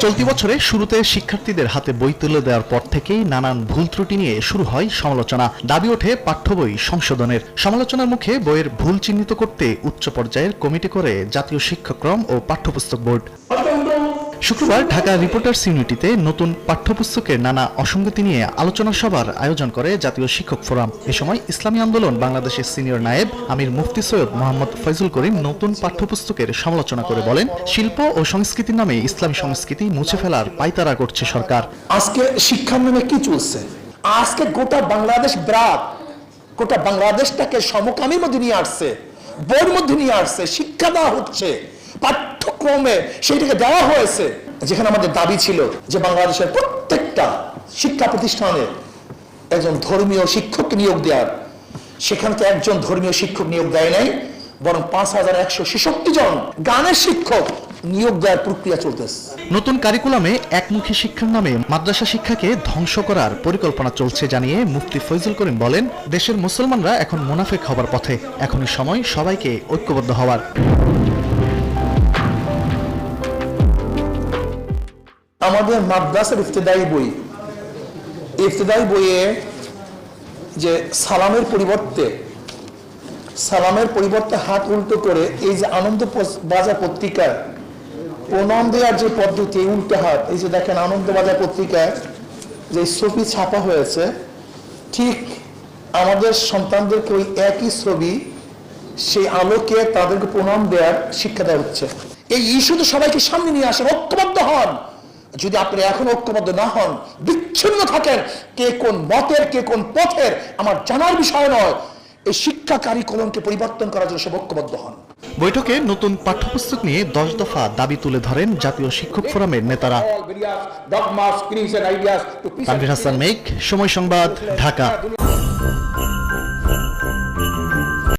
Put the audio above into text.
চলতি বছরে শুরুতে শিক্ষার্থীদের হাতে বই তুলে দেওয়ার পর থেকেই নানান ভুল ত্রুটি নিয়ে শুরু হয় সমালোচনা। দাবি ওঠে পাঠ্য বই সংশোধনের। সমালোচনার মুখে বইয়ের ভুল চিহ্নিত করতে উচ্চ পর্যায়ের কমিটি করে জাতীয় শিক্ষাক্রম ও পাঠ্যপুস্তক বোর্ড। শুক্রবার ঢাকা রিপোর্টার্স ইউনিটিতে নতুন পাঠ্যপুস্তকের নানা অসঙ্গতি নিয়ে আলোচনা সভার আয়োজন করে জাতীয় শিক্ষক ফোরাম। এ সময় ইসলামী আন্দোলন বাংলাদেশের সিনিয়র নায়েব আমির মুফতি সৈয়দ মোহাম্মদ ফয়জুল করিম নতুন পাঠ্যপুস্তকের সমালোচনা করে বলেন, শিল্প ও সংস্কৃতির নামে ইসলামী সংস্কৃতি মুছে ফেলার পায়তারা করছে সরকার। আজকে শিক্ষার নামে কি চলছে? আজকে গোটা বাংলাদেশ গোটা বাংলাদেশটাকে সমকামীর মধ্যে নিয়ে আসছে, বইয়ের মধ্যে নিয়ে আসছে, শিক্ষা দেওয়া হচ্ছে, পাঠ্যক্রমে সেইটাকে দেওয়া হয়েছে। যেখানে আমাদের দাবি ছিল যে বাংলাদেশের প্রত্যেকটা শিক্ষা প্রতিষ্ঠানে একজন ধর্মীয় শিক্ষক নিয়োগ দেওয়ার, সেখানে তো একজন ধর্মীয় শিক্ষক নিয়োগ দেয় নাই, বরং ৫,১৬৬ জন গানের শিক্ষক নিয়োগ দেওয়ার প্রক্রিয়া চলতেছে। নতুন কারিকুলামে একমুখী শিক্ষার নামে মাদ্রাসা শিক্ষাকে ধ্বংস করার পরিকল্পনা চলছে জানিয়ে মুফতি ফয়জুল করিম বলেন, দেশের মুসলমানরা এখন মুনাফিক হবার পথে, এখনই সময় সবাইকে ঐক্যবদ্ধ হওয়ার। আমাদের মাদ্রাসার ইফতেদায়ী বইয়ে যে সালামের পরিবর্তে হাত উল্টো করে এই যে আনন্দ বাজার পত্রিকায় প্রণাম দেওয়ার যে পদ্ধতি, উল্টো হাত, এই যে দেখেন আনন্দ বাজার পত্রিকায় যে ছবি ছাপা হয়েছে, ঠিক আমাদের সন্তানদেরকে ওই একই ছবি, সেই আলোকে তাদেরকে প্রণাম দেওয়ার শিক্ষা দেওয়া হচ্ছে। এই ইস্যুতে সবাইকে সামনে নিয়ে আসেন, ঐক্যবদ্ধ হন। যদি আপনি এখন ঐক্যবদ্ধ না হন, বিচ্ছিন্ন থাকেন, কে কোন মতের, কে কোন পথের আমার জানার বিষয় নয়, এই শিক্ষা কারিকুলামকে পরিবর্তন করার জন্য সব ঐক্যবদ্ধ হন। বৈঠকে নতুন পাঠ্যপুস্তক নিয়ে 10 দফা দাবি তুলে ধরেন জাতীয় শিক্ষক ফোরামের নেতারা। তানভীর হাসান মেঘ, সময় সংবাদ, ঢাকা।